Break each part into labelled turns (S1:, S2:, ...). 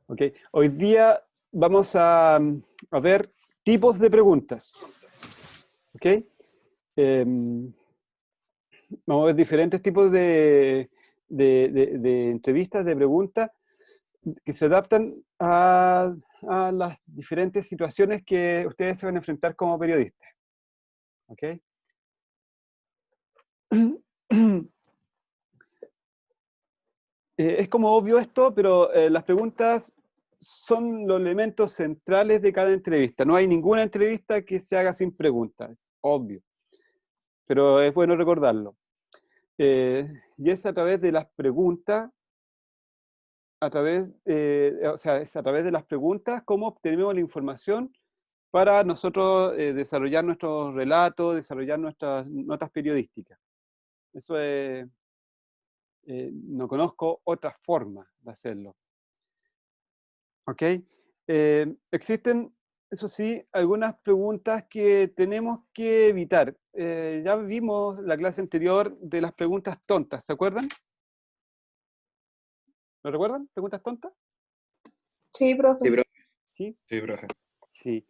S1: Ok, hoy día vamos a ver tipos de preguntas. Ok, vamos a ver diferentes tipos de entrevistas, de preguntas que se adaptan a las diferentes situaciones que ustedes se van a enfrentar como periodistas. Ok. Es como obvio esto, pero las preguntas son los elementos centrales de cada entrevista. No hay ninguna entrevista que se haga sin preguntas, es obvio, pero es bueno recordarlo. Y es a través de las preguntas, o sea, es a través de las preguntas cómo obtenemos la información para nosotros desarrollar nuestros relatos, desarrollar nuestras notas periodísticas. Eso es, no conozco otra forma de hacerlo. ¿Ok? Existen, eso sí, algunas preguntas que tenemos que evitar. Ya vimos la clase anterior de las preguntas tontas, ¿se acuerdan? ¿Lo recuerdan? ¿Preguntas tontas?
S2: Sí,
S3: Sí,
S2: profe.
S3: profe.
S1: Sí.
S3: Sí, profe.
S1: Sí.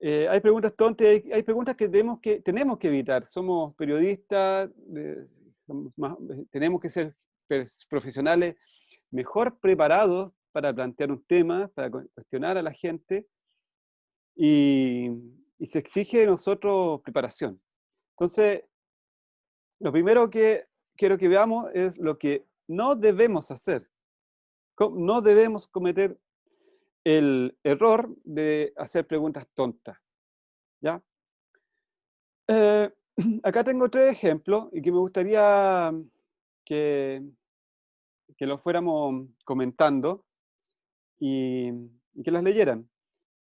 S1: Hay preguntas tontas, hay preguntas que tenemos que evitar. Somos periodistas, tenemos que ser profesionales mejor preparados para plantear un tema, para cuestionar a la gente, y se exige de nosotros preparación. Entonces, lo primero que quiero que veamos es lo que no debemos hacer. No debemos cometer el error de hacer preguntas tontas, ¿ya? Acá tengo 3 ejemplos y que me gustaría que, que los fuéramos comentando y que las leyeran.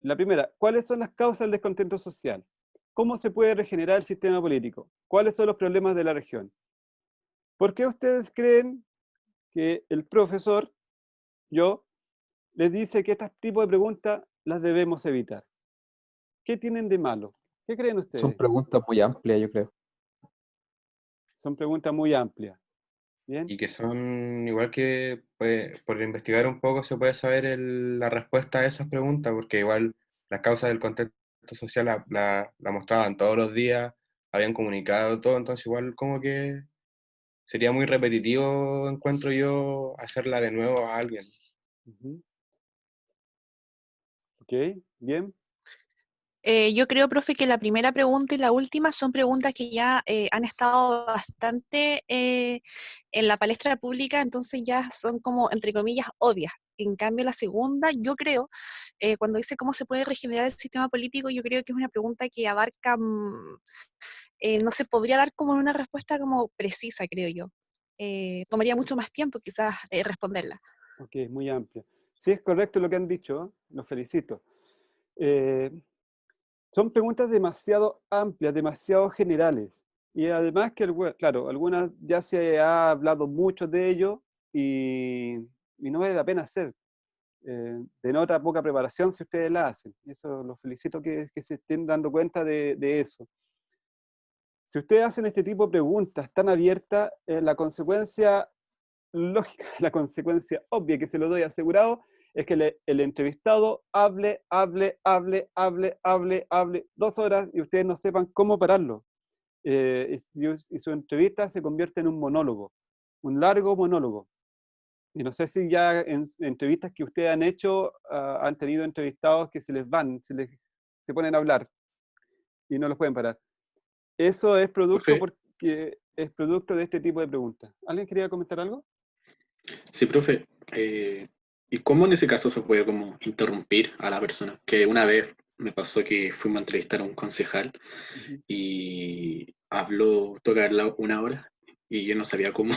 S1: La primera, ¿cuáles son las causas del descontento social? ¿Cómo se puede regenerar el sistema político? ¿Cuáles son los problemas de la región? ¿Por qué ustedes creen que el profesor, yo, les dice que este tipo de preguntas las debemos evitar? ¿Qué tienen de malo? ¿Qué creen
S4: Son
S1: ustedes?
S4: preguntas muy amplias, yo creo.
S1: Son preguntas muy amplias. ¿Bien?
S3: Y que son, igual que pues, por investigar un poco se puede saber la respuesta a esas preguntas, porque igual las causas del contexto social la mostraban todos los días, habían comunicado todo, entonces igual como que sería muy repetitivo, encuentro yo, hacerla de nuevo a alguien.
S1: Ujú. Ok, bien.
S2: Yo creo, profe, que la primera pregunta y la última son preguntas que ya han estado bastante en la palestra pública, entonces ya son como, entre comillas, obvias. En cambio, la segunda, yo creo, cuando dice cómo se puede regenerar el sistema político, yo creo que es una pregunta que abarca, no se podría dar como una respuesta como precisa, creo yo. Tomaría mucho más tiempo quizás responderla.
S1: Ok, muy amplia. Sí, es correcto lo que han dicho, ¿eh? Los felicito. Eh, Son preguntas demasiado amplias, demasiado generales. Y además que, claro, algunas ya se ha hablado mucho de ello y no vale la pena hacer. Denota poca preparación si ustedes la hacen. Eso los felicito que se estén dando cuenta de eso. Si ustedes hacen este tipo de preguntas tan abiertas, la consecuencia lógica, la consecuencia obvia que se lo doy asegurado, es que el entrevistado hable 2 horas y ustedes no sepan cómo pararlo. Y su entrevista se convierte en un monólogo, un largo monólogo. Y no sé si ya en entrevistas que ustedes han hecho, han tenido entrevistados que se les van, se ponen a hablar y no los pueden parar. Eso es producto
S5: Profe,
S1: porque es producto de este tipo de preguntas. ¿Alguien quería comentar algo?
S5: sí, profe. ¿Y cómo en ese caso se puede como interrumpir a la persona? Que una vez me pasó que fuimos a entrevistar a un concejal
S1: Ujú.
S5: y habló, toca hablar 1 hora y yo no sabía cómo,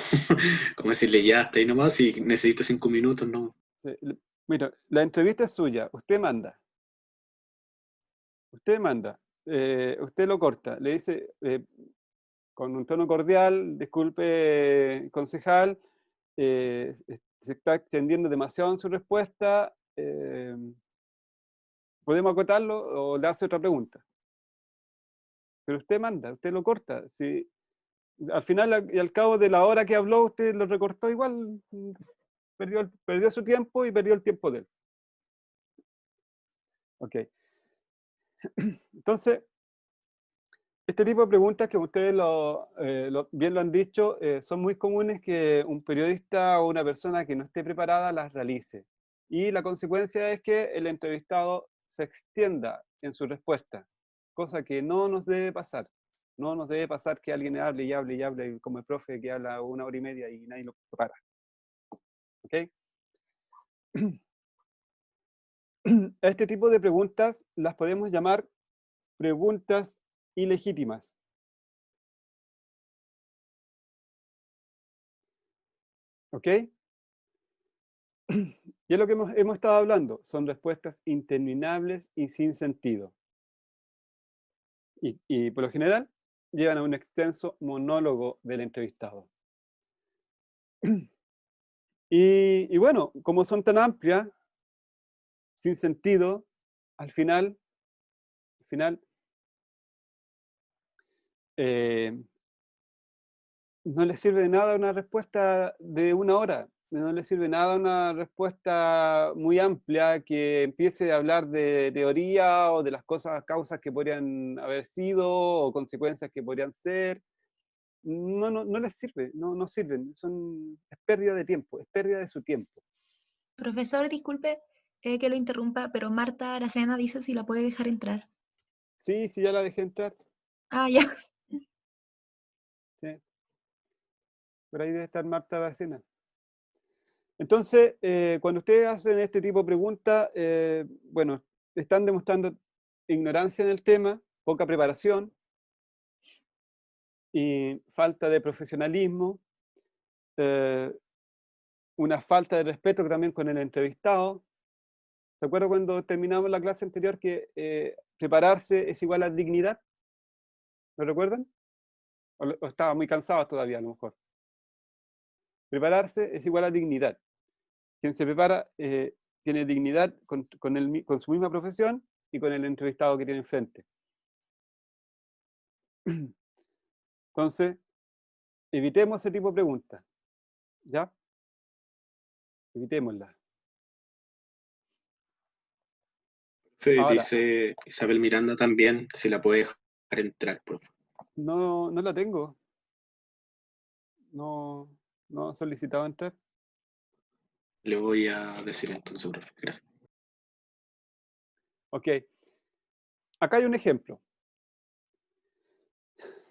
S5: cómo decirle ya, hasta ahí nomás, si necesito 5 minutos, no.
S1: Sí, mira, la entrevista es suya, usted manda. Usted manda. Usted lo corta, le dice con un tono cordial, disculpe, concejal, se está extendiendo demasiado en su respuesta, ¿podemos acotarlo o le hace otra pregunta? Pero usted manda, usted lo corta. Si al final y al cabo de la hora que habló, usted lo recortó igual, perdió su tiempo y perdió el tiempo de él. Ok. Entonces, este tipo de preguntas que ustedes bien lo han dicho, son muy comunes que un periodista o una persona que no esté preparada las realice. Y la consecuencia es que el entrevistado se extienda en su respuesta, cosa que no nos debe pasar. No nos debe pasar que alguien hable y hable y hable, como el profe que habla 1 hora y media y nadie lo para. ¿Ok? Este tipo de preguntas las podemos llamar preguntas ilegítimas. ¿Ok? Y es lo que hemos estado hablando, son respuestas interminables y sin sentido. Y por lo general llevan a un extenso monólogo del entrevistado. Y bueno, como son tan amplias, sin sentido, al final eh, no les sirve de nada una respuesta de 1 hora. No les sirve nada una respuesta muy amplia que empiece a hablar de teoría o de las causas que podrían haber sido o consecuencias que podrían ser. No les sirve, no sirven. Es pérdida de tiempo, es pérdida de su tiempo.
S4: Profesor, disculpe que lo interrumpa, pero Marta Aracena dice si la puede dejar entrar.
S1: Sí, ya la dejé entrar.
S4: Ah, ya.
S1: Sí. Por ahí debe estar Marta Aracena. Entonces, cuando ustedes hacen este tipo de preguntas, bueno, están demostrando ignorancia en el tema, poca preparación y falta de profesionalismo, una falta de respeto también con el entrevistado. ¿Se acuerdan cuando terminamos la clase anterior que prepararse es igual a dignidad? ¿Lo recuerdan? ¿O estaba muy cansados todavía a lo mejor? Prepararse es igual a dignidad. Quien se prepara tiene dignidad con su misma profesión y con el entrevistado que tiene enfrente. Entonces, evitemos ese tipo de preguntas. ¿Ya? Evitémoslas. Ahora,
S5: Dice Isabel Miranda también, si la puede dejar entrar, profe.
S1: no la tengo. No he solicitado entrar.
S5: Le voy a decir entonces, profe. Gracias.
S1: Ok. Acá hay un ejemplo.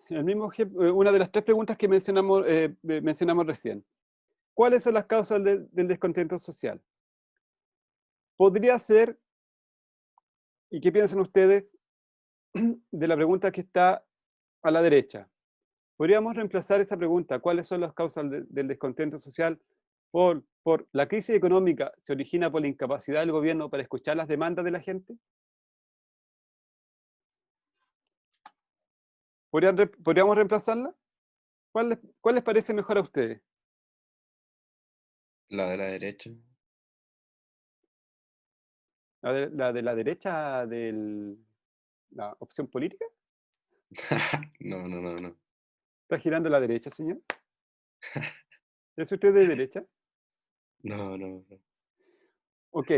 S1: El mismo ejemplo, una de las 3 preguntas que mencionamos recién. ¿Cuáles son las causas del descontento social? Podría ser, ¿y qué piensan ustedes de la pregunta que está a la derecha? Podríamos reemplazar esa pregunta, ¿cuáles son las causas del descontento social? Por la crisis económica se origina por la incapacidad del gobierno para escuchar las demandas de la gente. ¿Podríamos reemplazarla? ¿Cuál les parece mejor a ustedes?
S3: La de la derecha.
S1: ¿La de la derecha de la opción política?
S3: No.
S1: ¿Está girando a la derecha, señor? ¿Es usted de derecha?
S3: No.
S1: Ok.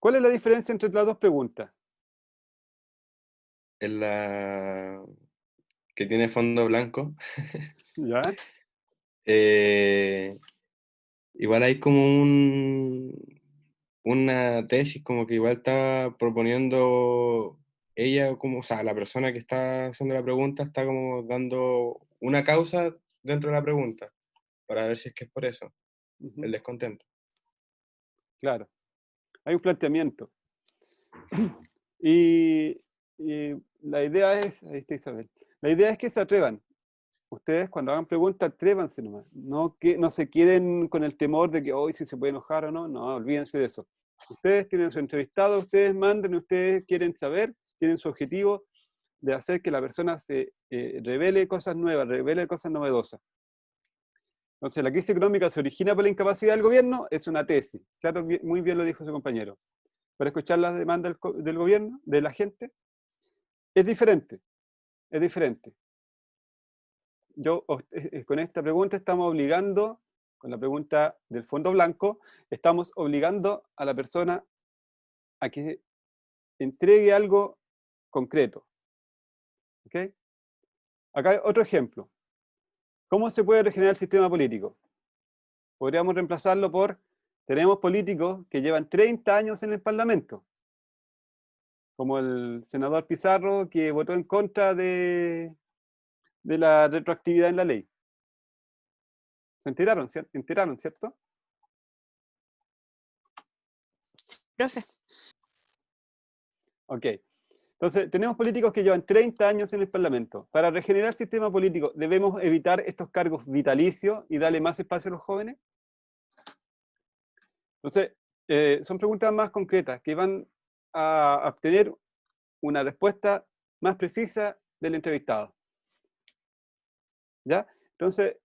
S1: ¿Cuál es la diferencia entre las 2 preguntas?
S3: Es la que tiene fondo blanco.
S1: ¿Ya?
S3: Igual hay como una tesis como que igual está proponiendo ella, como, o sea, la persona que está haciendo la pregunta está como dando una causa dentro de la pregunta para ver si es que es por eso, el descontento.
S1: Claro. Hay un planteamiento. Y la idea es, ahí está Isabel, la idea es que se atrevan. Ustedes cuando hagan preguntas, atrévanse nomás. No se queden con el temor de que hoy si se puede enojar o no. No, olvídense de eso. Ustedes tienen su entrevistado, ustedes manden, ustedes quieren saber, tienen su objetivo de hacer que la persona se revele cosas nuevas, revele cosas novedosas. Entonces, la crisis económica se origina por la incapacidad del gobierno, es una tesis. Claro, muy bien lo dijo su compañero. Para escuchar las demandas del gobierno, de la gente, es diferente. Es diferente. Con esta pregunta estamos obligando, con la pregunta del fondo blanco, estamos obligando a la persona a que entregue algo concreto. ¿Ok? Acá hay otro ejemplo. ¿Cómo se puede regenerar el sistema político? Podríamos reemplazarlo por, tenemos políticos que llevan 30 años en el Parlamento, como el senador Pizarro, que votó en contra de la retroactividad en la ley. ¿Se enteraron, cierto?
S2: Profe.
S1: Ok. Entonces, tenemos políticos que llevan 30 años en el Parlamento. Para regenerar el sistema político, ¿debemos evitar estos cargos vitalicios y darle más espacio a los jóvenes? Entonces, son preguntas más concretas que van a obtener una respuesta más precisa del entrevistado. ¿Ya? Entonces,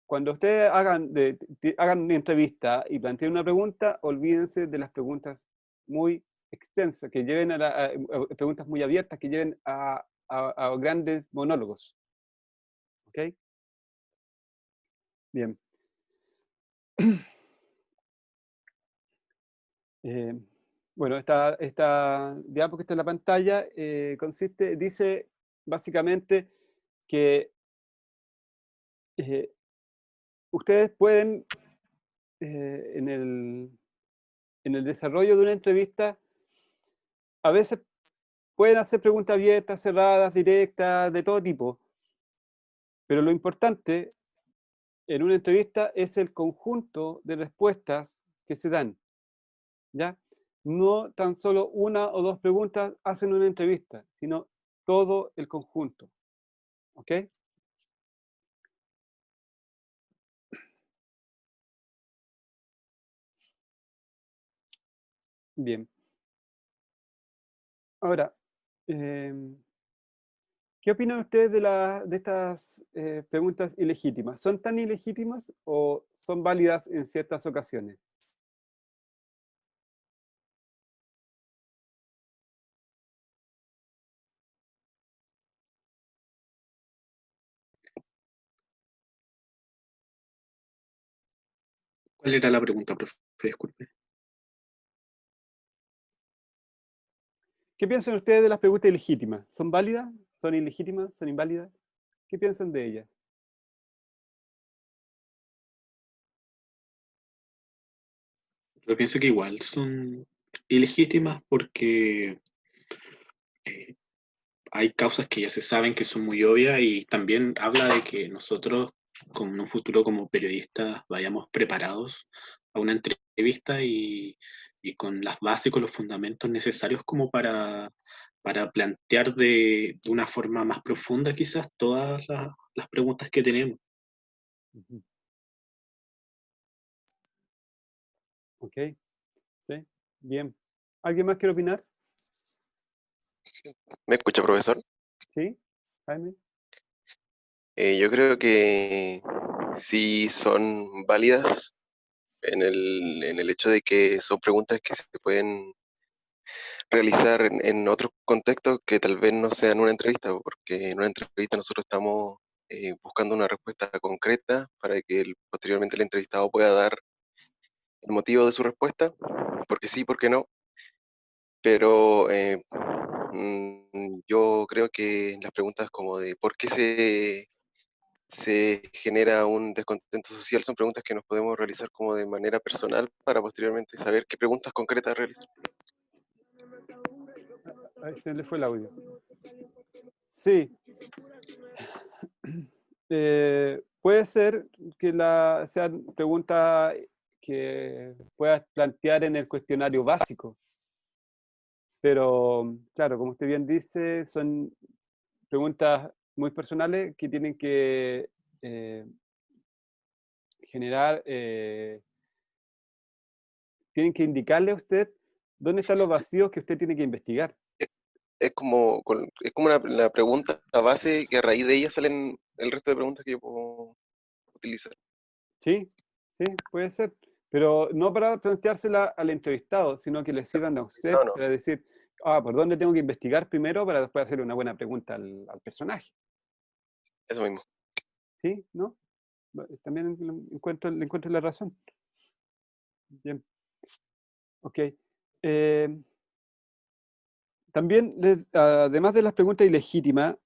S1: cuando ustedes hagan una entrevista y planteen una pregunta, olvídense de las preguntas muy extensas, que lleven a preguntas muy abiertas, que lleven a grandes monólogos. ¿Ok? Bien. Bueno, esta diapo que está en la pantalla dice básicamente que ustedes pueden, en el desarrollo de una entrevista, a veces pueden hacer preguntas abiertas, cerradas, directas, de todo tipo, pero lo importante en una entrevista es el conjunto de respuestas que se dan, ¿ya? No tan solo una o dos preguntas hacen una entrevista, sino todo el conjunto, ¿ok? Bien. Ahora, ¿qué opinan ustedes de estas preguntas ilegítimas? ¿Son tan ilegítimas o son válidas en ciertas ocasiones?
S5: ¿Cuál era la pregunta, profe? Disculpe.
S1: ¿Qué piensan ustedes de las preguntas ilegítimas? ¿Son válidas? ¿Son ilegítimas? ¿Son inválidas? ¿Qué piensan de ellas?
S5: Yo pienso que igual son ilegítimas porque hay causas que ya se saben que son muy obvias y también habla de que nosotros, como en un futuro como periodistas, vayamos preparados a una entrevista y con las bases, con los fundamentos necesarios como para plantear de una forma más profunda quizás todas las preguntas que tenemos.
S1: Ujú. Ok, sí, bien. ¿Alguien más quiere opinar?
S6: ¿Me escucha, profesor?
S1: ¿Sí? Jaime.
S6: Yo creo que sí son válidas en el hecho de que son preguntas que se pueden realizar en otros contextos que tal vez no sean una entrevista, porque en una entrevista nosotros estamos buscando una respuesta concreta para que posteriormente el entrevistado pueda dar el motivo de su respuesta, porque sí, porque no, pero yo creo que las preguntas como de por qué se genera un descontento social, son preguntas que nos podemos realizar como de manera personal para posteriormente saber qué preguntas concretas realizar.
S1: Ahí se le fue el audio. Sí. Puede ser que sean preguntas que puedas plantear en el cuestionario básico, pero claro, como usted bien dice, son preguntas muy personales que tienen que generar, tienen que indicarle a usted dónde están los vacíos que usted tiene que investigar.
S6: Es como una pregunta a base que a raíz de ella salen el resto de preguntas que yo puedo utilizar.
S1: Sí, sí, puede ser, pero no para planteársela al entrevistado, sino que le sirvan a usted
S6: No, no,
S1: para decir, ¿por dónde tengo que investigar primero para después hacerle una buena pregunta al personaje?
S6: eso mismo.
S1: ¿Sí? ¿No? También le encuentro la razón. Bien. Ok. también, además de las preguntas ilegítimas,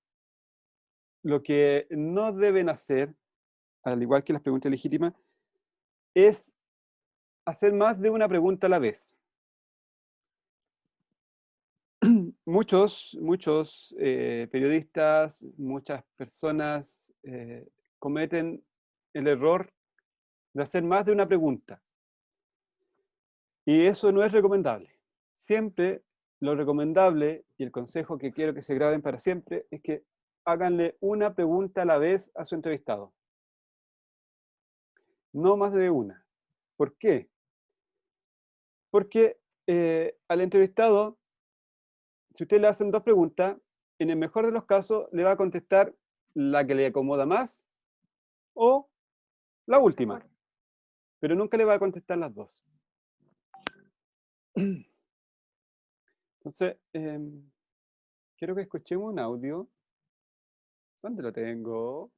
S1: lo que no deben hacer, al igual que las preguntas legítimas, es hacer más de una pregunta a la vez. Muchos periodistas, muchas personas cometen el error de hacer más de una pregunta. Y eso no es recomendable. Siempre lo recomendable, y el consejo que quiero que se graben para siempre, es que háganle una pregunta a la vez a su entrevistado. No más de una. ¿Por qué? Porque al entrevistado, si usted le hacen dos preguntas, en el mejor de los casos le va a contestar la que le acomoda más o la última. Pero nunca le va a contestar las dos. Entonces, quiero que escuchemos un audio. ¿Dónde lo tengo?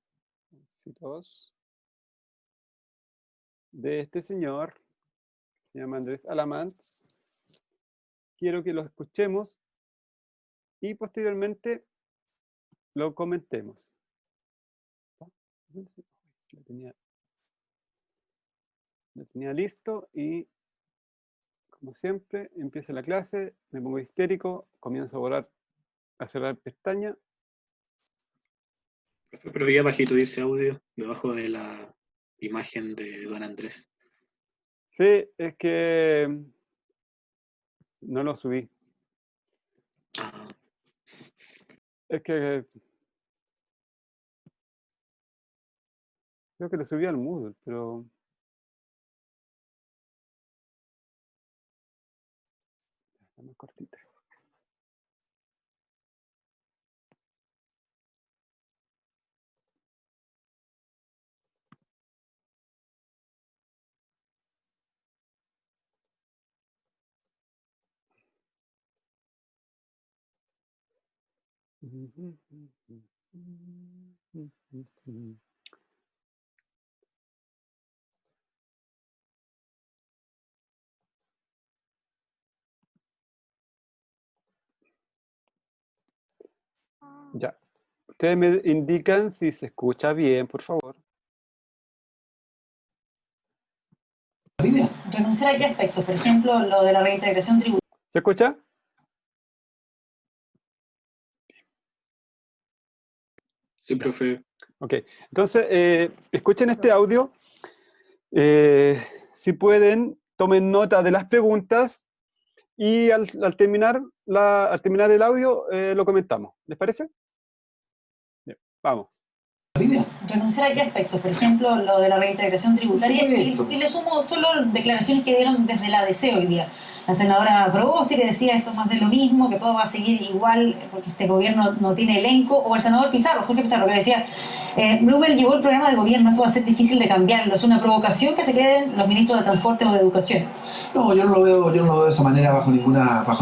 S1: De este señor, se llama Andrés Alamán. Quiero que lo escuchemos y posteriormente lo comentemos. Lo tenía listo y, como siempre, empieza la clase, me pongo histérico, comienzo a cerrar pestaña.
S5: Pero ahí abajito dice audio, debajo de la imagen de don Andrés.
S1: Sí, es que no lo subí.
S5: Ah,
S1: Es que creo que lo subí al Moodle, pero está más cortita. Ya. Ustedes me indican si se escucha bien, por favor.
S7: Renunciar a qué aspectos, por ejemplo, lo de la reintegración tributaria.
S1: ¿Se escucha?
S5: sí, profe.
S1: Ok. Entonces, escuchen este audio. Si pueden, tomen nota de las preguntas y al terminar el audio lo comentamos. ¿Les parece? Bien, vamos.
S7: Renunciar a qué aspectos, por ejemplo, lo de la reintegración tributaria. Y le sumo solo declaraciones que dieron desde la ADC hoy día. La senadora Proboste, que decía esto más de lo mismo, que todo va a seguir igual porque este gobierno no tiene elenco, o el senador Pizarro, Jorge Pizarro, que decía, Blumel llevó el programa de gobierno, esto va a ser difícil de cambiarlo, es una provocación que se queden los ministros de Transporte o de Educación.
S8: No, yo no lo veo de esa manera bajo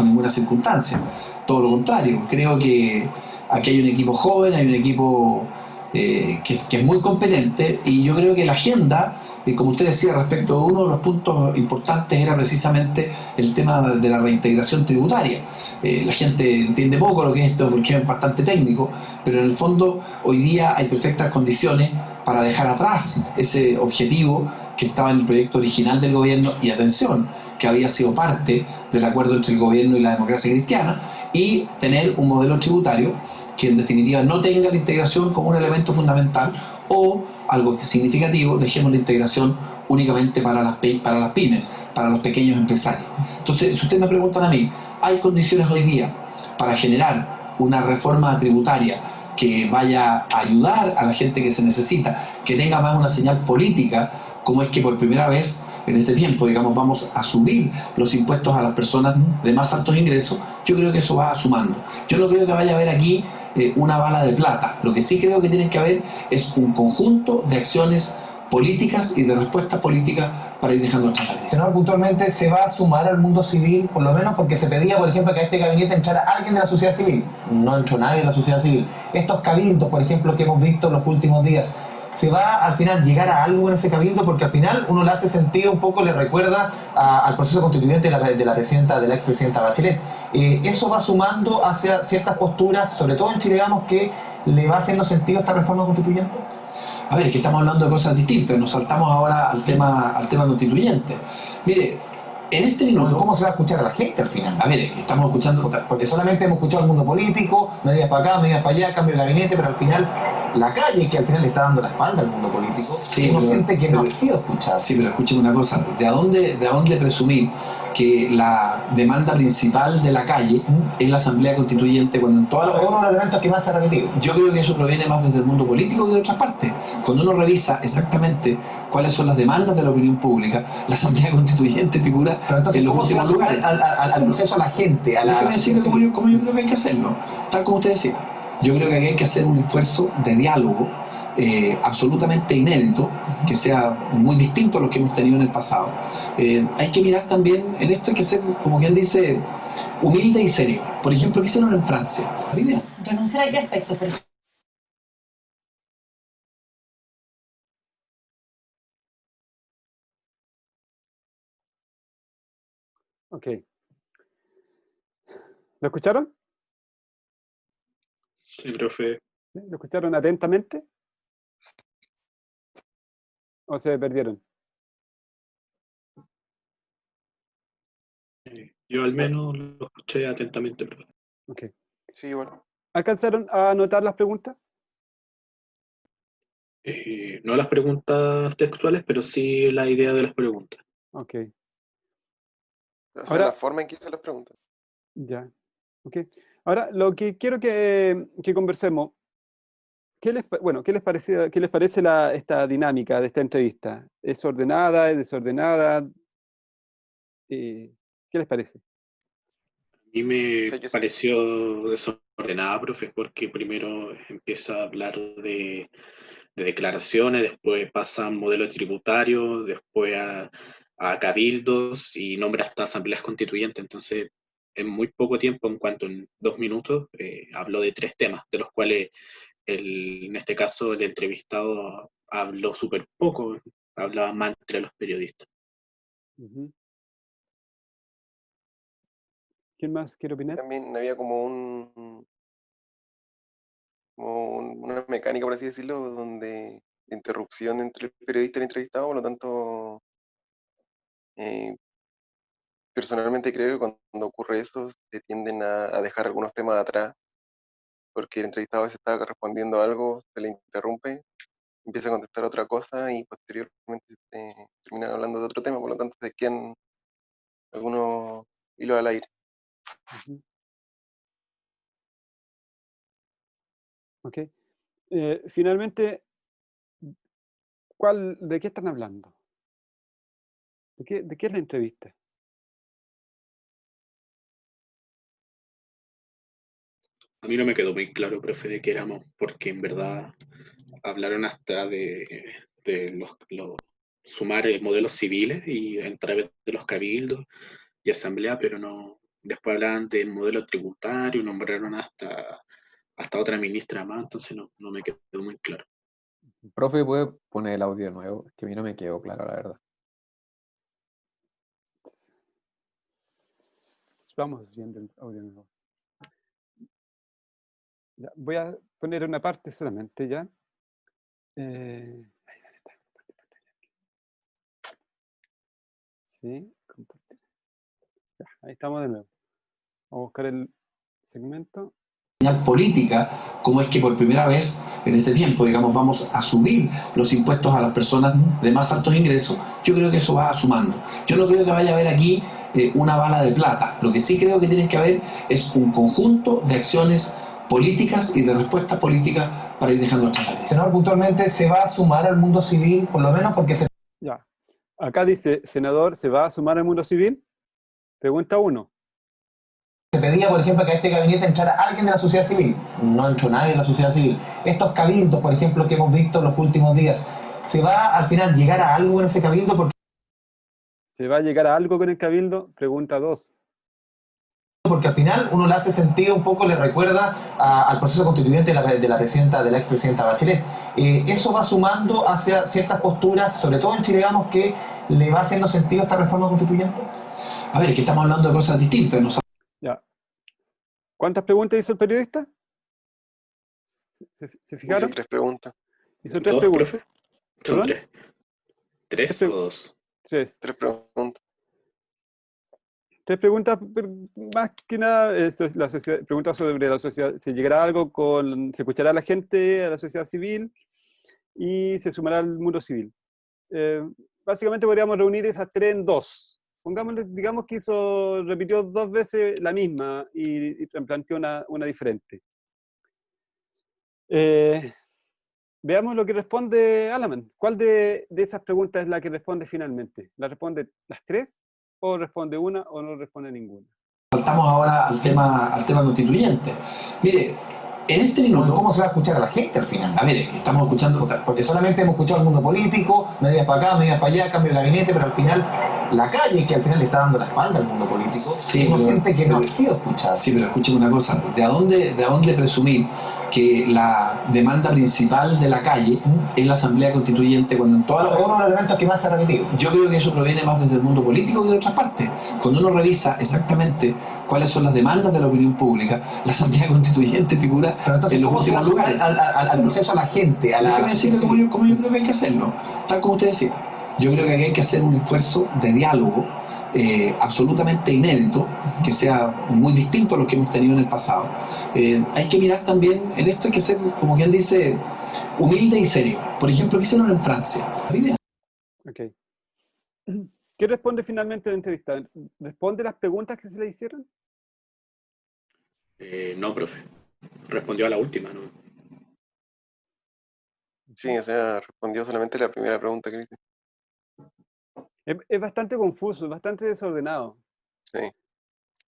S8: ninguna circunstancia. Todo lo contrario, creo que aquí hay un equipo joven, hay un equipo que es muy competente, y yo creo que la agenda, como usted decía, respecto a uno de los puntos importantes era precisamente el tema de la reintegración tributaria. La gente entiende poco lo que es esto porque es bastante técnico, pero en el fondo hoy día hay perfectas condiciones para dejar atrás ese objetivo que estaba en el proyecto original del gobierno, y atención, que había sido parte del acuerdo entre el gobierno y la democracia cristiana, y tener un modelo tributario que en definitiva no tenga la integración como un elemento fundamental, o algo significativo, dejemos la integración únicamente para las pymes, para los pequeños empresarios. Entonces, si ustedes me preguntan a mí, ¿hay condiciones hoy día para generar una reforma tributaria que vaya a ayudar a la gente que se necesita, que tenga más una señal política, como es que por primera vez en este tiempo, digamos, vamos a subir los impuestos a las personas de más altos ingresos? Yo creo que eso va sumando. Yo no creo que vaya a haber aquí una bala de plata. Lo que sí creo que tiene que haber es un conjunto de acciones políticas y de respuestas políticas para ir dejando atrás la crisis.
S9: Senador, puntualmente, ¿se va a sumar al mundo civil, por lo menos porque se pedía, por ejemplo, que a este gabinete entrara alguien de la sociedad civil? No entró nadie de la sociedad civil. Estos cabildos, por ejemplo, que hemos visto en los últimos días, ¿se va al final llegar a algo en ese cabildo? Porque al final uno le hace sentido un poco, le recuerda al proceso constituyente de la presidenta, de la expresidenta Bachelet. Eso va sumando hacia ciertas posturas, sobre todo en Chile, digamos, que le va haciendo sentido esta reforma constituyente.
S8: A ver, es que estamos hablando de cosas distintas, nos saltamos ahora al tema constituyente. Mire, en este minuto...
S9: ¿Cómo se va a escuchar a la gente al final?
S8: A ver, estamos escuchando...
S9: Porque solamente hemos escuchado al mundo político, medidas para acá, medidas para allá, cambio de gabinete, pero al final la calle, que al final le está dando la espalda al mundo político,
S8: sí,
S9: uno siente que no ha sido escuchado.
S8: Sí, pero escuchen una cosa, ¿de dónde presumir que la demanda principal de la calle es la Asamblea Constituyente cuando en todas las...
S9: Es uno de los elementos que más se ha repetido.
S8: Yo creo que eso proviene más desde el mundo político que de otras partes. Cuando uno revisa exactamente cuáles son las demandas de la opinión pública, la Asamblea Constituyente figura en los últimos lugares.
S9: Al proceso a la gente,
S8: Déjame decirle como yo creo que hay que hacerlo, tal como usted decía. Yo creo que aquí hay que hacer un esfuerzo de diálogo absolutamente inédito, que sea muy distinto a lo que hemos tenido en el pasado. Hay que mirar también en esto, hay que ser, como quien dice, humilde y serio. Por ejemplo, ¿qué hicieron en Francia?
S7: Renunciar a qué aspectos, por ejemplo.
S1: Ok. ¿Lo escucharon?
S5: Sí, profe.
S1: ¿Lo escucharon atentamente? ¿O se perdieron?
S5: Yo al menos lo escuché atentamente, profe.
S1: Ok.
S6: Sí, bueno.
S1: ¿Alcanzaron a anotar las preguntas?
S5: No las preguntas textuales, pero sí la idea de las preguntas.
S1: Ok.
S6: O sea,
S1: Ahora-
S6: la forma en que hice las preguntas.
S1: Ya. Ok. Ahora, lo que quiero que conversemos, ¿qué les parece esta dinámica de esta entrevista? ¿Es ordenada? ¿Es desordenada? ¿Qué les parece?
S5: A mí me
S6: Sí, yo sí.
S5: pareció desordenada, profe, porque primero empieza a hablar de declaraciones, después pasa a modelo tributario, después a cabildos y nombra hasta asambleas constituyentes. Entonces, en muy poco tiempo, en cuanto en 2 minutos, habló de 3 temas, de los cuales en este caso el entrevistado habló súper poco, hablaba más entre los periodistas.
S1: Ujú. ¿Quién más quiere opinar?
S6: También había como una mecánica, por así decirlo, donde interrupción entre el periodista y el entrevistado, por lo tanto, personalmente creo que cuando ocurre eso se tienden a dejar algunos temas atrás, porque el entrevistado a veces está respondiendo algo, se le interrumpe, empieza a contestar otra cosa y posteriormente terminan hablando de otro tema, por lo tanto se quedan algunos hilos al aire.
S1: Ujú. Ok. Finalmente, ¿de qué están hablando? ¿De qué es la entrevista?
S5: A mí no me quedó muy claro, profe, de qué éramos, porque en verdad hablaron hasta de sumar modelos civiles y a través de los cabildos y asamblea, pero no. Después hablaban del modelo tributario, nombraron hasta otra ministra más, entonces no me quedó muy claro.
S10: Profe, ¿puede poner el audio de nuevo? Es que a mí no me quedó claro, la verdad.
S1: Vamos viendo el audio nuevo. Ya, voy a poner una parte solamente ya. ¿Dónde está? Sí, compartir. Ya, ahí estamos de nuevo. Vamos a buscar el segmento.
S8: Señal política, como es que por primera vez en este tiempo, digamos, vamos a subir los impuestos a las personas de más altos ingresos. Yo creo que eso va sumando. Yo no creo que vaya a haber aquí una bala de plata. Lo que sí creo que tiene que haber es un conjunto de acciones políticas y de respuestas políticas para ir dejando atrás la crisis.
S9: Senador, puntualmente, ¿se va a sumar al mundo civil, por lo menos porque se...
S1: Ya. Acá dice, senador, ¿se va a sumar al mundo civil? Pregunta 1.
S9: Se pedía, por ejemplo, que a este gabinete entrara alguien de la sociedad civil. No entró nadie de la sociedad civil. Estos cabildos, por ejemplo, que hemos visto en los últimos días, ¿se va al final llegar a algo en ese cabildo? Porque
S1: ¿Se va a llegar a algo con el cabildo? Pregunta 2.
S9: porque al final uno le hace sentido un poco, le recuerda al proceso constituyente de la presidenta, de la expresidenta Bachelet. Eso va sumando hacia ciertas posturas, sobre todo en Chile, digamos, que le va haciendo sentido esta reforma constituyente.
S8: A ver, es que estamos hablando de cosas distintas. ¿No?
S1: Ya. ¿Cuántas preguntas hizo el periodista? ¿Se fijaron?
S6: Hizo 3 preguntas.
S1: Hizo 3
S5: ¿Dos,
S1: preguntas.
S5: profe? Son
S1: ¿Perdón?
S5: 3. ¿3 o 2?
S1: 3.
S6: 3 preguntas.
S1: 3 preguntas, pero más que nada, la sociedad, preguntas sobre la sociedad, si llegará algo se escuchará a la gente, a la sociedad civil, y se sumará al mundo civil. Básicamente podríamos reunir esas 3 en 2. Pongámosle, digamos que repitió 2 veces la misma y planteó una diferente. Veamos lo que responde Alaman. ¿Cuál de esas preguntas es la que responde finalmente? ¿La responde las 3? ¿O responde una o no responde ninguna?
S8: Saltamos ahora al tema constituyente. Mire, en este minuto...
S9: ¿Cómo se va a escuchar a la gente al final?
S8: A ver, estamos escuchando...
S9: Porque solamente hemos escuchado al mundo político, medidas para acá, medidas para allá, cambio de gabinete, pero al final la calle, que al final le está dando la espalda al mundo político,
S8: sí,
S9: uno siente que no ha sido escuchado.
S8: Sí, pero escuchen una cosa, ¿de dónde presumir que la demanda principal de la calle es la Asamblea Constituyente cuando en todas las...
S9: Uno de los elementos que más se ha repetido.
S8: Yo creo que eso proviene más desde el mundo político que de otras partes. Cuando uno revisa exactamente cuáles son las demandas de la opinión pública, la Asamblea Constituyente figura en los últimos lugares.
S9: Al proceso, a la gente, a la...
S8: Déjame decirle cómo yo creo que hay que hacerlo, tal como usted decía. Yo creo que aquí hay que hacer un esfuerzo de diálogo absolutamente inédito, que sea muy distinto a lo que hemos tenido en el pasado. Hay que mirar también en esto, hay que ser, como quien dice, humilde y serio. Por ejemplo, ¿qué hicieron en Francia?
S1: Okay. ¿Qué responde finalmente la entrevista? ¿Responde las preguntas que se le hicieron?
S5: No, profe. Respondió a la última, ¿no?
S6: Sí, o sea, respondió solamente la primera pregunta que hice.
S1: Es bastante confuso, es bastante desordenado.
S6: Sí.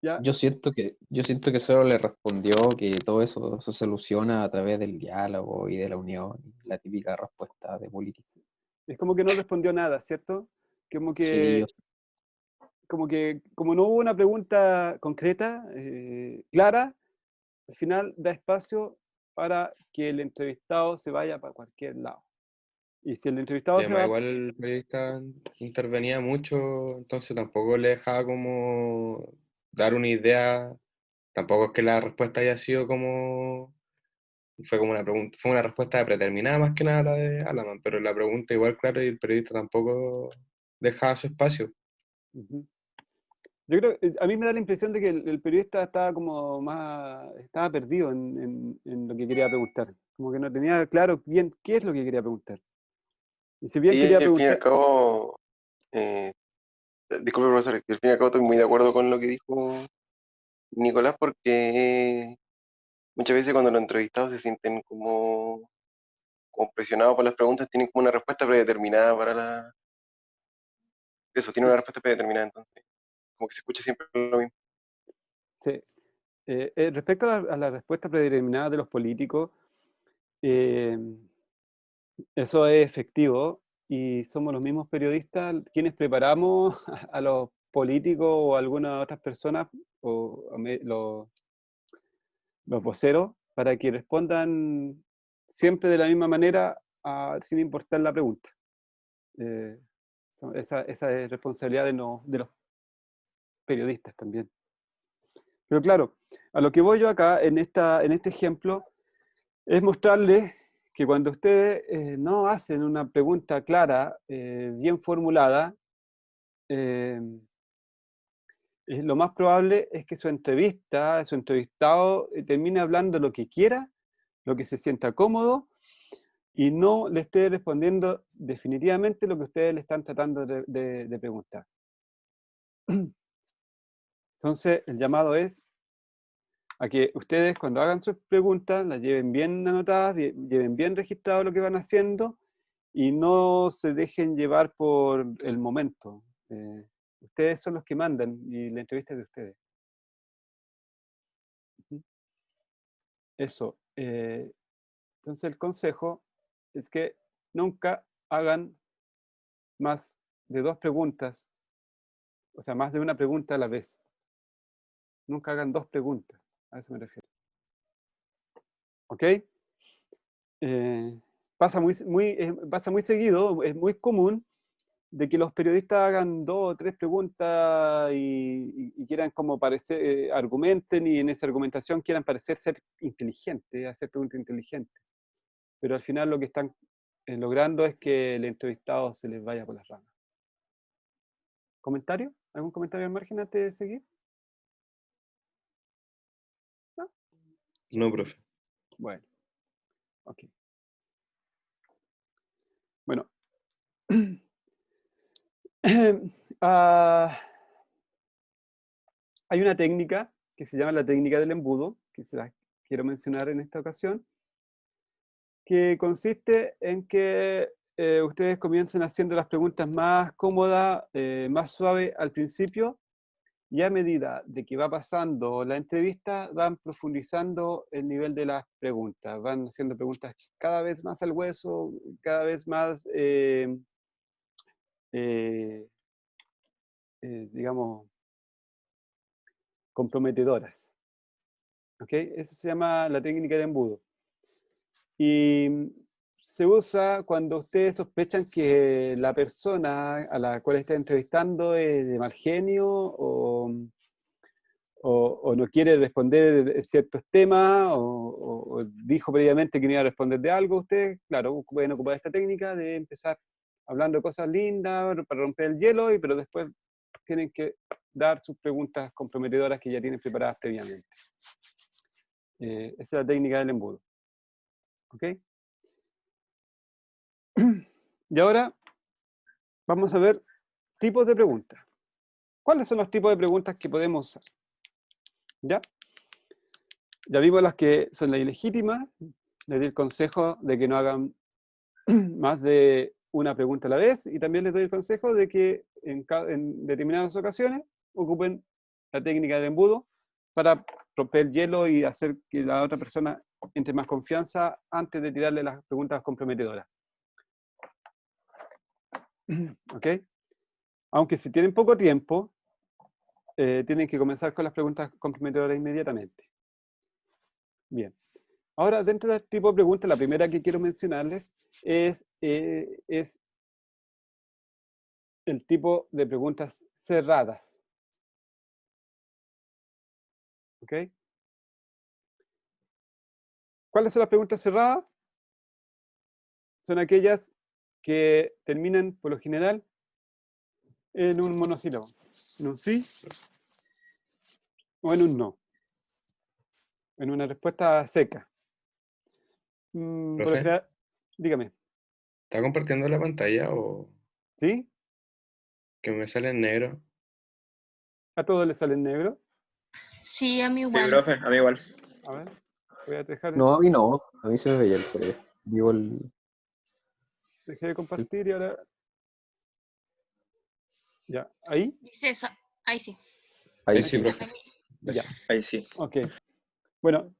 S1: ¿Ya?
S10: Yo siento que solo le respondió que todo eso se soluciona a través del diálogo y de la unión, la típica respuesta de política.
S1: Es como que no respondió nada, ¿cierto? Como
S10: Sí,
S1: como no hubo una pregunta concreta, clara, al final da espacio para que el entrevistado se vaya para cualquier lado. Y si el entrevistado se
S3: Además,
S1: va...
S3: igual el periodista intervenía mucho, entonces tampoco le dejaba como dar una idea. Tampoco es que la respuesta haya sido como... Fue como una pregunta, fue una respuesta predeterminada más que nada la de Alaman, pero la pregunta igual, claro, y el periodista tampoco dejaba su espacio.
S1: Ujú. Yo creo, a mí me da la impresión de que el periodista estaba estaba perdido en lo que quería preguntar. Como que no tenía claro bien qué es lo que quería preguntar. Y si bien
S6: Sí,
S1: quería
S6: y al fin y al
S1: preguntar...
S6: cabo, disculpe profesor, y al fin y al cabo estoy muy de acuerdo con lo que dijo Nicolás, porque muchas veces cuando los entrevistados se sienten como presionados por las preguntas, tienen como una respuesta predeterminada para la... Eso, tiene
S1: Sí,
S6: una respuesta predeterminada, entonces, como que se escucha siempre lo mismo.
S1: sí. Respecto a la respuesta predeterminada de los políticos, eh, eso es efectivo y somos los mismos periodistas quienes preparamos a los políticos o a algunas otras personas o los voceros para que respondan siempre de la misma manera sin importar la pregunta. Esa es responsabilidad de los periodistas también. Pero claro, a lo que voy yo acá en este ejemplo es mostrarles que cuando ustedes no hacen una pregunta clara, bien formulada, lo más probable es que su entrevistado, termine hablando lo que quiera, lo que se sienta cómodo, y no le esté respondiendo definitivamente lo que ustedes le están tratando de preguntar. Entonces, el llamado es a que ustedes cuando hagan sus preguntas las lleven bien anotadas, lleven bien registrado lo que van haciendo y no se dejen llevar por el momento. Ustedes son los que mandan y la entrevista es de ustedes. Eso. Entonces el consejo es que nunca hagan más de 2 preguntas, o sea, más de una pregunta a la vez. Nunca hagan dos preguntas. A eso me refiero. ¿Ok? Pasa muy seguido, es muy común de que los periodistas hagan 2 o 3 preguntas y quieran como parecer, argumenten, y en esa argumentación quieran parecer ser inteligentes, hacer preguntas inteligentes. Pero al final lo que están logrando es que el entrevistado se les vaya por las ramas. ¿Comentario? ¿Algún comentario al margen antes de seguir? ¿No?
S3: No, profe.
S1: Bueno, ok. Bueno. Hay una técnica que se llama la técnica del embudo, que se la quiero mencionar en esta ocasión, que consiste en que ustedes comiencen haciendo las preguntas más cómodas, más suaves al principio, y a medida de que va pasando la entrevista, van profundizando el nivel de las preguntas, van haciendo preguntas cada vez más al hueso, cada vez más, digamos, comprometedoras. ¿Ok? Eso se llama la técnica de embudo. Y se usa cuando ustedes sospechan que la persona a la cual está entrevistando es de mal genio o no quiere responder ciertos temas o dijo previamente que no iba a responder de algo. Ustedes, claro, pueden ocupar esta técnica de empezar hablando de cosas lindas para romper el hielo, pero después tienen que dar sus preguntas comprometedoras que ya tienen preparadas previamente. Esa es la técnica del embudo. ¿Ok? Y ahora vamos a ver tipos de preguntas. ¿Cuáles son los tipos de preguntas que podemos usar? ¿Ya? Ya vimos las que son las ilegítimas. Les doy el consejo de que no hagan más de una pregunta a la vez, y también les doy el consejo de que en determinadas ocasiones ocupen la técnica del embudo para romper el hielo y hacer que la otra persona entre más confianza antes de tirarle las preguntas comprometedoras. ¿Ok? Aunque si tienen poco tiempo, tienen que comenzar con las preguntas comprometedoras inmediatamente. Bien. Ahora, dentro del tipo de preguntas, la primera que quiero mencionarles es el tipo de preguntas cerradas. ¿Ok? ¿Cuáles son las preguntas cerradas? Son aquellas que terminan, por lo general, en un monosílabo. En un sí o en un no. En una respuesta seca. Por lo
S3: Profe,
S1: general, dígame.
S3: ¿está compartiendo la pantalla o
S1: ¿Sí?
S3: que me sale en negro?
S1: ¿A todos les sale en negro?
S2: Sí, a mí
S11: Sí,
S2: igual.
S11: profe, a mí igual.
S1: A ver, voy a dejar,
S10: No, a mí no. A mí se me veía el PDF. Digo
S1: dejé de compartir y ahora... Ya, ¿ahí?
S2: Dice esa. Ahí sí.
S10: Ahí
S3: Ahí
S10: sí.
S3: sí, profe.
S1: Ya,
S11: Ahí sí.
S1: ok. Bueno,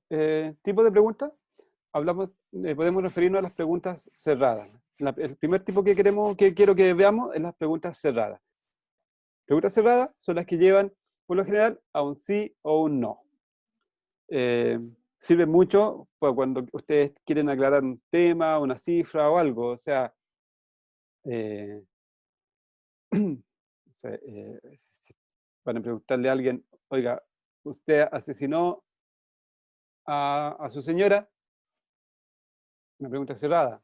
S1: tipo de preguntas. Hablamos, podemos referirnos a las preguntas cerradas. El primer tipo que quiero que veamos es las preguntas cerradas. Preguntas cerradas son las que llevan, por lo general, a un sí o un no. Sirve mucho cuando ustedes quieren aclarar un tema, una cifra o algo. O sea, van a preguntarle a alguien, oiga, ¿usted asesinó a su señora? Una pregunta cerrada.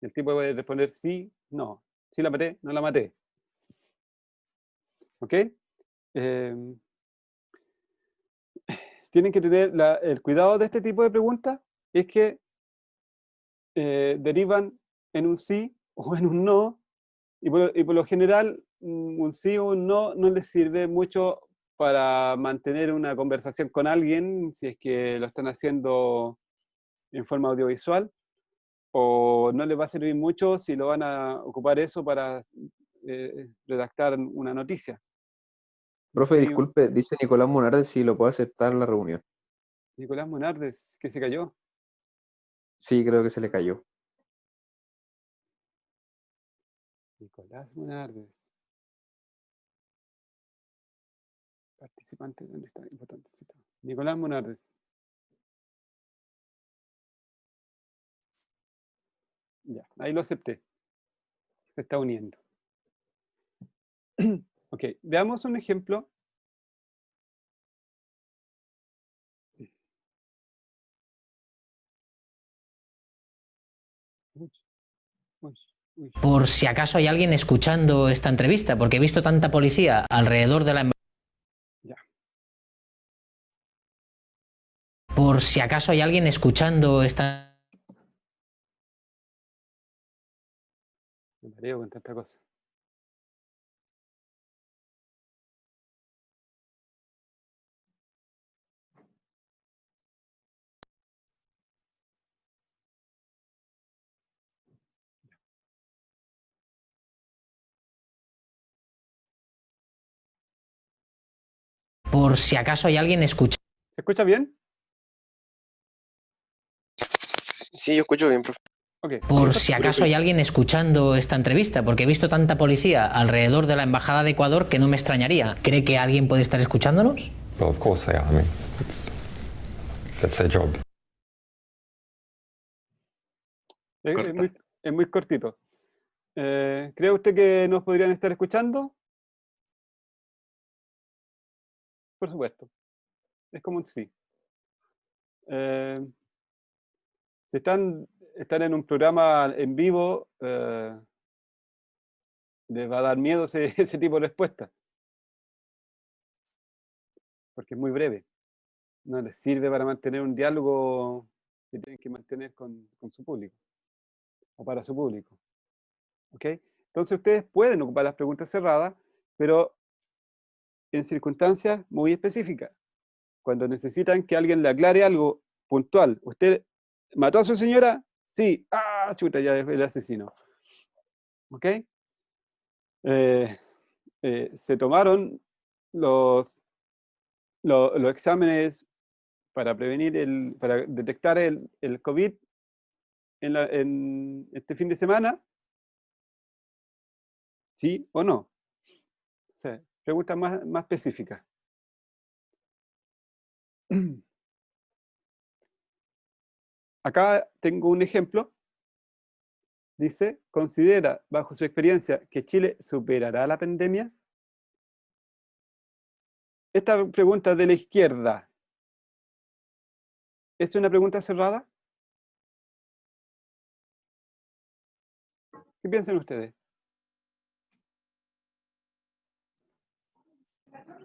S1: El tipo puede responder sí, no. Sí la maté, no la maté. ¿Ok? Tienen que tener el cuidado de este tipo de preguntas, es que derivan en un sí o en un no, y por lo general un sí o un no no les sirve mucho para mantener una conversación con alguien, si es que lo están haciendo en forma audiovisual, o no les va a servir mucho si lo van a ocupar eso para redactar una noticia.
S10: Profe,
S1: Sí,
S10: disculpe, dice Nicolás Monardes si lo puedo aceptar en la reunión.
S1: Nicolás Monardes, que se cayó.
S10: Sí, creo que se le cayó.
S1: Nicolás Monardes. Participante, ¿dónde está? Importante cita. Nicolás Monardes. Ya, ahí lo acepté. Se está uniendo. Ok, veamos un ejemplo. Uy, uy, uy.
S11: Por si acaso hay alguien escuchando esta entrevista, porque he visto tanta policía alrededor de la...
S1: Ya.
S11: Por si acaso hay alguien escuchando esta...
S1: Me mareo con tanta cosa.
S11: Por si acaso hay alguien escuchando...
S1: ¿Se escucha bien?
S6: Sí, yo escucho bien, profe.
S1: Ok.
S11: Por si acaso hay alguien escuchando esta entrevista, porque he visto tanta policía alrededor de la Embajada de Ecuador que no me extrañaría. ¿Cree que alguien puede estar escuchándonos?
S12: Well, of course they are. I mean, that's their job.
S1: Es muy cortito. ¿Cree usted que nos podrían estar escuchando? Por supuesto. Es como un sí. Si están en un programa en vivo, les va a dar miedo ese tipo de respuesta. Porque es muy breve. No les sirve para mantener un diálogo que tienen que mantener con su público. O para su público. ¿Ok? Entonces ustedes pueden ocupar las preguntas cerradas, pero en circunstancias muy específicas. Cuando necesitan que alguien le aclare algo puntual. ¿Usted mató a su señora? Sí. ¡Ah, chuta! Ya es el asesino. ¿Ok? Se tomaron los exámenes para prevenir para detectar el COVID en este fin de semana. ¿Sí o no? O sea, preguntas más específicas. Acá tengo un ejemplo. Dice, ¿considera, bajo su experiencia, que Chile superará la pandemia? Esta pregunta de la izquierda, ¿es una pregunta cerrada? ¿Qué piensan ustedes?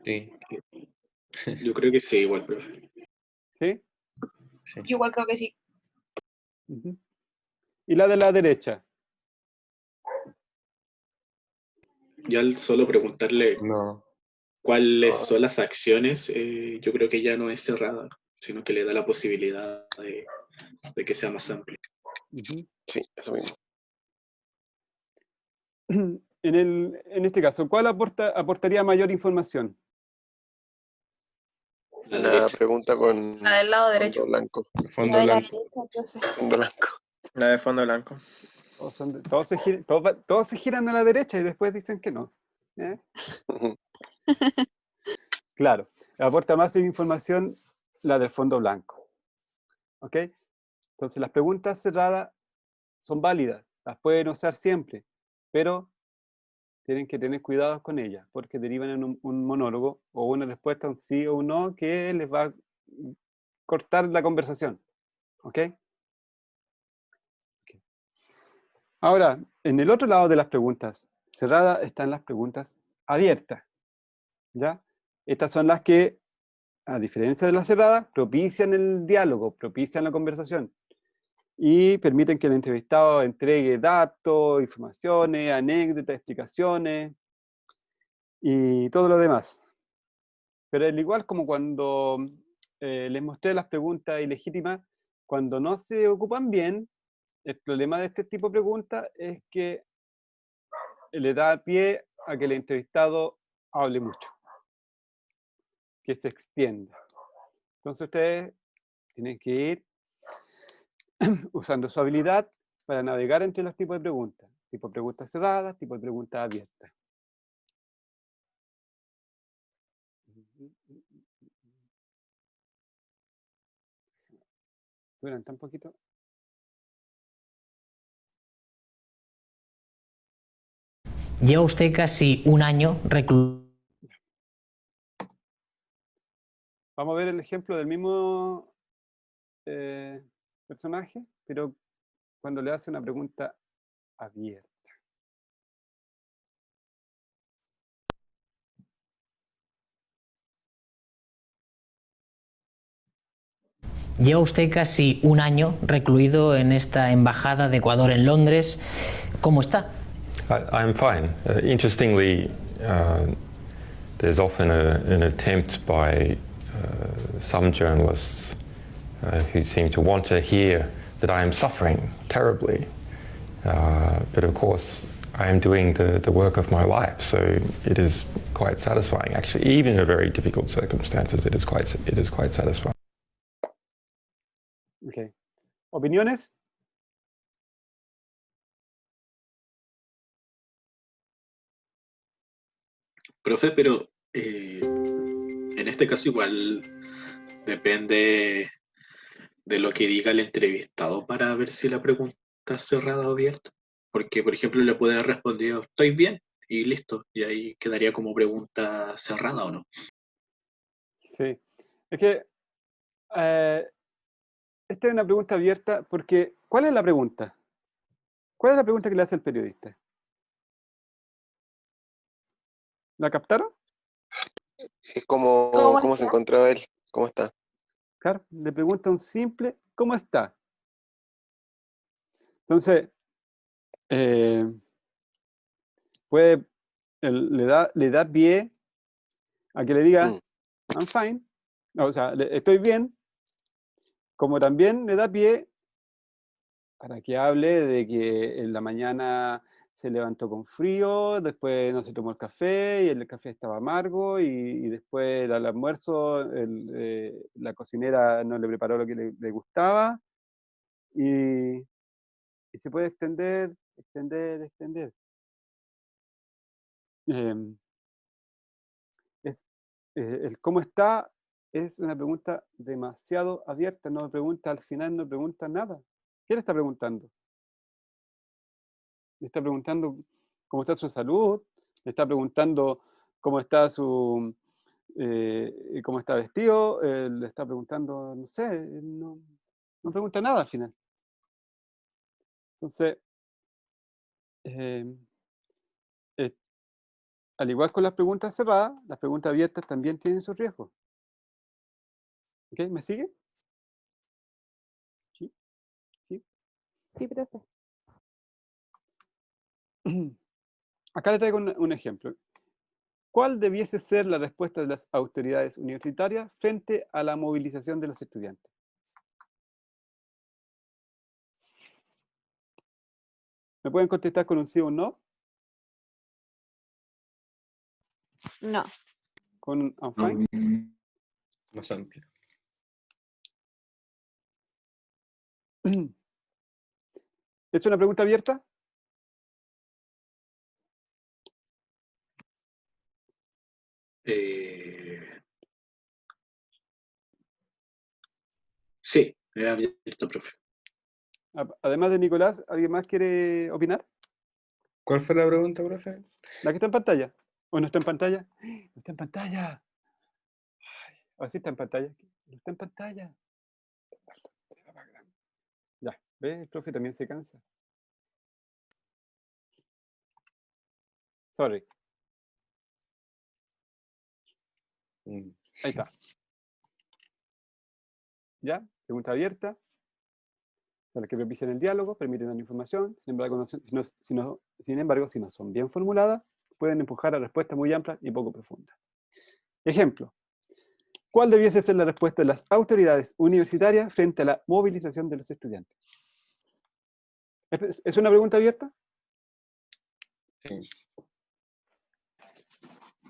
S3: Sí.
S5: Yo creo que sí, igual, profe.
S1: ¿Sí?
S3: Sí.
S2: Yo igual creo que sí.
S1: Uh-huh. ¿Y la de la derecha?
S5: Ya al solo preguntarle
S3: No.
S5: cuáles son las acciones, yo creo que ya no es cerrada, sino que le da la posibilidad de que sea más amplio.
S1: Uh-huh.
S6: Sí, eso mismo.
S1: En este caso, ¿cuál aportaría mayor información?
S5: La
S6: La
S5: derecha.
S6: pregunta con
S2: La del lado derecho.
S6: fondo blanco.
S3: Fondo blanco.
S6: Fondo blanco.
S13: La de fondo blanco.
S1: Todos se giran a la derecha y después dicen que no. ¿Eh? Claro, aporta más información la del fondo blanco. ¿Ok? Entonces las preguntas cerradas son válidas, las pueden usar siempre, pero tienen que tener cuidado con ellas, porque derivan en un monólogo o una respuesta, un sí o un no, que les va a cortar la conversación. ¿Ok? Ahora, en el otro lado de las preguntas cerradas están las preguntas abiertas. ¿Ya? Estas son las que, a diferencia de las cerradas, propician el diálogo, propician la conversación y permiten que el entrevistado entregue datos, informaciones, anécdotas, explicaciones y todo lo demás. Pero al igual como cuando les mostré las preguntas ilegítimas, cuando no se ocupan bien, el problema de este tipo de preguntas es que le da pie a que el entrevistado hable mucho, que se extienda. Entonces ustedes tienen que ir usando su habilidad para navegar entre los tipos de preguntas. Tipo de preguntas cerradas, tipo de preguntas abiertas. Duran tan poquito.
S11: Lleva usted casi un año recluido.
S1: Vamos a ver el ejemplo del mismo personaje, pero cuando le hace una pregunta abierta.
S11: Lleva usted casi un año recluido en esta embajada de Ecuador en Londres. ¿Cómo está?
S12: I'm fine. Interestingly, there's often an attempt by some journalists who seem to want to hear that I am suffering terribly. But of course, I am doing the work of my life, so it is quite satisfying. Actually, even in very difficult circumstances, it is quite satisfying.
S1: Okay. ¿Opiniones?
S5: Profe, pero en este caso igual depende de lo que diga el entrevistado para ver si la pregunta está cerrada o abierta. Porque, por ejemplo, le puede haber respondido, estoy bien, y listo. Y ahí quedaría como pregunta cerrada, ¿o no?
S1: Sí. Es que esta es una pregunta abierta porque ¿cuál es la pregunta? ¿Cuál es la pregunta que le hace el periodista? ¿La captaron?
S6: ¿Cómo se encontraba él? ¿Cómo está?
S1: Claro, le pregunta un simple ¿cómo está? Entonces, le da pie a que le diga I'm fine, o sea, estoy bien, como también le da pie para que hable de que en la mañana se levantó con frío, después no se tomó el café y el café estaba amargo y después al almuerzo la cocinera no le preparó lo que le gustaba y se puede extender. El cómo está es una pregunta demasiado abierta, no pregunta al final, no pregunta nada. ¿Qué le está preguntando? Le está preguntando cómo está su salud, le está preguntando cómo está cómo está vestido, le está preguntando, no sé, no pregunta nada al final. Entonces, al igual con las preguntas cerradas, las preguntas abiertas también tienen sus riesgos. ¿Ok? ¿Me sigue? Sí.
S2: Sí, profe.
S1: Acá le traigo un ejemplo. ¿Cuál debiese ser la respuesta de las autoridades universitarias frente a la movilización de los estudiantes? ¿Me pueden contestar con un sí o un no?
S2: No.
S1: ¿Con un I'm fine?
S3: Más amplio.
S1: ¿Es una pregunta abierta?
S5: Sí, es abierto, profe.
S1: Además de Nicolás, ¿alguien más quiere opinar?
S3: ¿Cuál fue la pregunta, profe?
S1: La que está en pantalla. ¿O no está en pantalla? No está en pantalla. ¿O sí está en pantalla? No está en pantalla. Ya, ¿ves? El profe también se cansa. Sorry. Ahí está. ¿Ya? Pregunta abierta. Son las que propician el diálogo, permiten dar información. Sin embargo, si no son bien formuladas, pueden empujar a respuestas muy amplias y poco profundas. Ejemplo. ¿Cuál debiese ser la respuesta de las autoridades universitarias frente a la movilización de los estudiantes? ¿Es una pregunta abierta?
S3: Sí.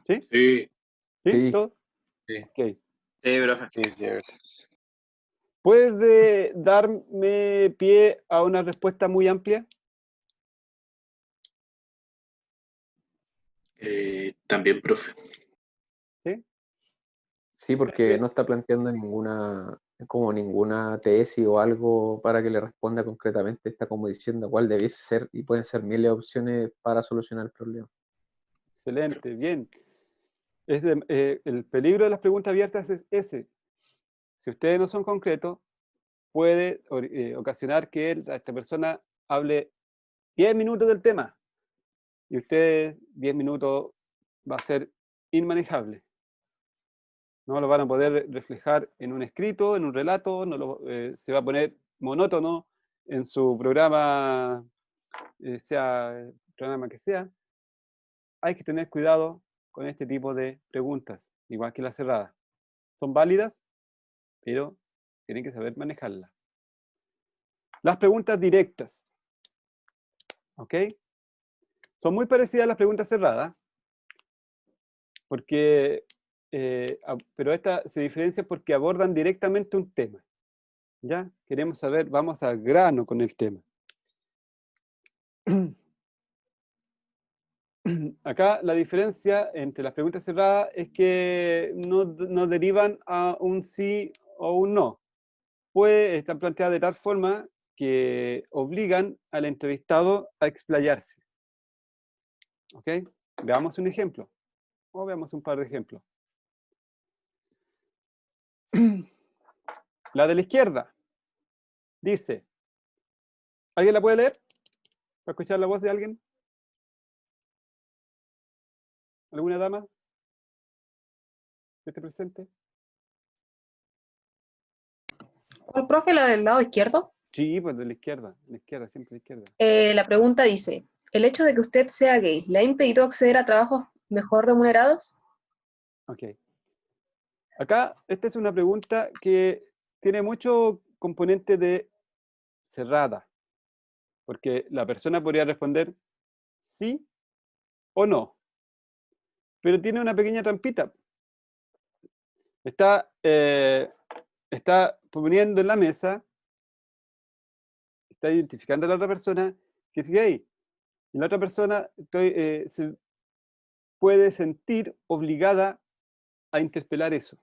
S1: ¿Sí?
S5: Sí.
S1: ¿Sí? ¿Todo?
S3: Sí.
S1: Ok.
S5: Sí, profe.
S6: Sí,
S1: ¿Puede darme pie a una respuesta muy amplia?
S5: También, profe.
S1: ¿Sí?
S10: Sí, porque no está planteando ninguna tesis o algo para que le responda concretamente. Está como diciendo cuál debiese ser y pueden ser miles de opciones para solucionar el problema.
S1: Excelente, bien. El peligro de las preguntas abiertas es ese. Si ustedes no son concretos, puede ocasionar que esta persona hable 10 minutos del tema y ustedes 10 minutos va a ser inmanejable. No lo van a poder reflejar en un escrito, en un relato, se va a poner monótono en su programa, sea el programa que sea. Hay que tener cuidado con este tipo de preguntas, igual que las cerradas. Son válidas, pero tienen que saber manejarlas. Las preguntas directas, ¿ok? Son muy parecidas a las preguntas cerradas, porque, pero esta se diferencia porque abordan directamente un tema. ¿Ya? Queremos saber, vamos al grano con el tema. Acá la diferencia entre las preguntas cerradas es que no derivan a un sí o un no. Puede estar planteada de tal forma que obligan al entrevistado a explayarse. ¿Ok? Veamos un ejemplo. O veamos un par de ejemplos. La de la izquierda dice, ¿alguien la puede leer? ¿Para escuchar la voz de alguien? ¿Alguna dama que esté presente?
S13: ¿Cuál, profe, la del lado izquierdo?
S1: Sí, pues de la izquierda, siempre de la izquierda.
S13: La pregunta dice, ¿el hecho de que usted sea gay le ha impedido acceder a trabajos mejor remunerados?
S1: Ok. Acá, esta es una pregunta que tiene mucho componente de cerrada, porque la persona podría responder sí o no, pero tiene una pequeña trampita. Está poniendo en la mesa, está identificando a la otra persona que es gay, y la otra persona se puede sentir obligada a interpelar eso,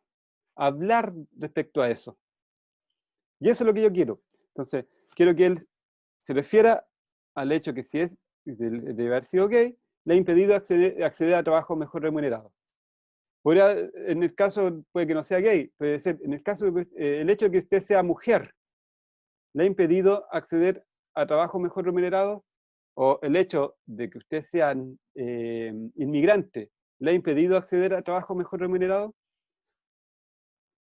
S1: a hablar respecto a eso. Y eso es lo que yo quiero. Entonces, quiero que él se refiera al hecho que si es de haber sido gay, le ha impedido acceder a trabajos mejor remunerados. En el caso, puede que no sea gay, puede ser, en el caso de el hecho de que usted sea mujer, le ha impedido acceder a trabajos mejor remunerados, o el hecho de que usted sea inmigrante, le ha impedido acceder a trabajos mejor remunerados.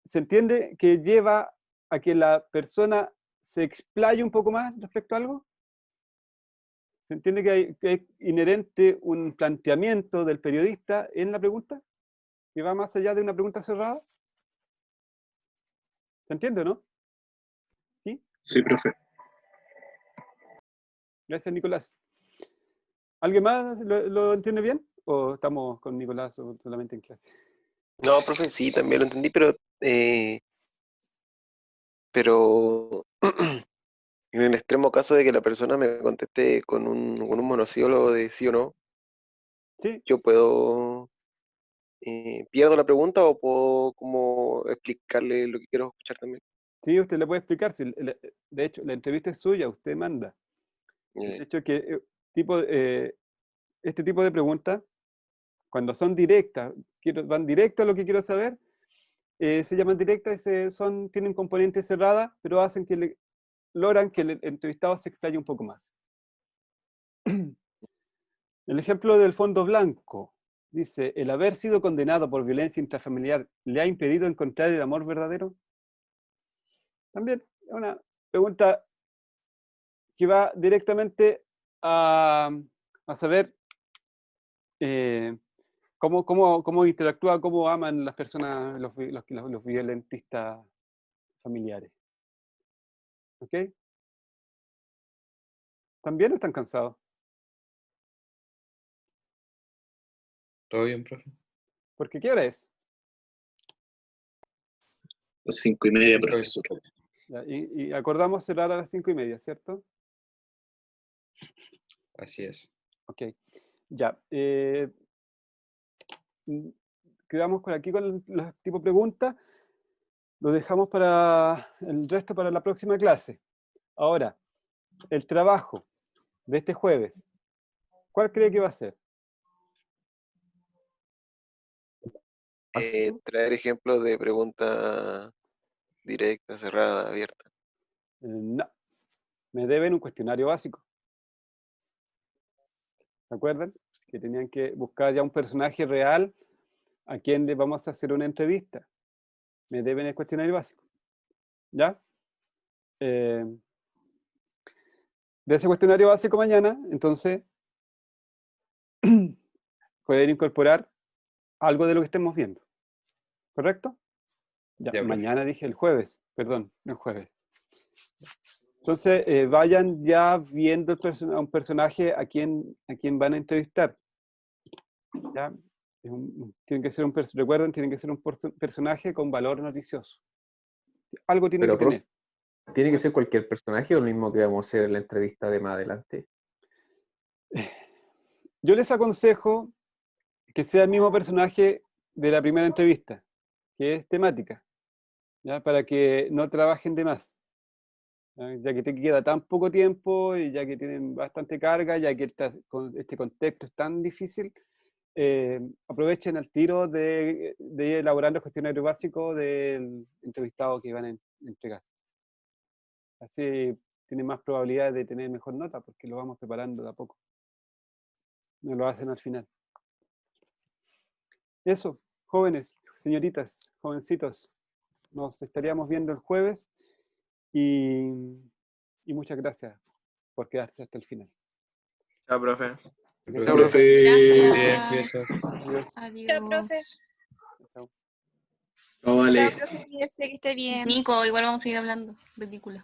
S1: ¿Se entiende que lleva a que la persona se explaye un poco más respecto a algo? ¿Se entiende que es inherente un planteamiento del periodista en la pregunta? ¿Que va más allá de una pregunta cerrada? ¿Se entiende o no? ¿Sí?
S5: Sí, profe.
S1: Gracias, Nicolás. ¿Alguien más lo entiende bien? ¿O estamos con Nicolás solamente en clase?
S6: No, profe, sí, también lo entendí, pero en el extremo caso de que la persona me conteste con un monosílabo de sí o no,
S1: ¿Sí?
S6: yo puedo, pierdo la pregunta o puedo como explicarle lo que quiero escuchar también.
S1: Sí, usted le puede explicar. De hecho, la entrevista es suya, usted manda. De hecho, que este tipo de preguntas, cuando son directas, van directo a lo que quiero saber, se llaman directas, tienen componentes cerradas, pero hacen que logran que el entrevistado se explaye un poco más. El ejemplo del fondo blanco dice, ¿el haber sido condenado por violencia intrafamiliar le ha impedido encontrar el amor verdadero? También es una pregunta que va directamente a saber cómo interactúa, cómo aman las personas, los violentistas familiares. ¿Ok? ¿También están cansados?
S3: ¿Todo bien, profe?
S1: ¿Porque qué hora es?
S5: Las 5:30, profesor.
S1: Ya, y acordamos cerrar a las 5:30, ¿cierto?
S3: Así es.
S1: Ok. Ya. quedamos por aquí con los tipo de preguntas. Lo dejamos para el resto para la próxima clase. Ahora, el trabajo de este jueves, ¿cuál cree que va a ser?
S6: Traer ejemplos de preguntas directas, cerradas, abiertas.
S1: No, me deben un cuestionario básico. ¿Se acuerdan? Que tenían que buscar ya un personaje real a quien le vamos a hacer una entrevista. Me deben el cuestionario básico. ¿Ya? De ese cuestionario básico mañana, entonces, pueden incorporar algo de lo que estemos viendo. ¿Correcto? Ya,
S3: Ya,
S1: mañana dije el jueves, perdón, el jueves. Entonces, vayan ya viendo a un personaje a quien van a entrevistar. ¿Ya? Tienen que ser recuerden, tienen que ser un personaje con valor noticioso. Algo tiene
S10: Pero,
S1: que tener.
S10: ¿tiene que ser cualquier personaje o lo mismo que vamos a hacer en la entrevista de más adelante?
S1: Yo les aconsejo que sea el mismo personaje de la primera entrevista, que es temática, ¿ya? Para que no trabajen de más, ya que te queda tan poco tiempo y ya que tienen bastante carga, ya que este contexto es tan difícil, aprovechen el tiro de ir elaborando el cuestionario básico del entrevistado que van a entregar. Así tienen más probabilidades de tener mejor nota porque lo vamos preparando de a poco. No lo hacen al final. Eso, jóvenes, señoritas, jovencitos, nos estaríamos viendo el jueves y muchas gracias por quedarse hasta el final.
S14: Chao, profe.
S5: Chao, profe.
S2: Gracias.
S1: Adiós.
S2: Adiós.
S13: Chao, profe.
S1: Chao.
S5: Chao, vale.
S13: Chao, profe. Cuídese, que esté bien.
S2: Nico, igual vamos a seguir hablando. Ridículo.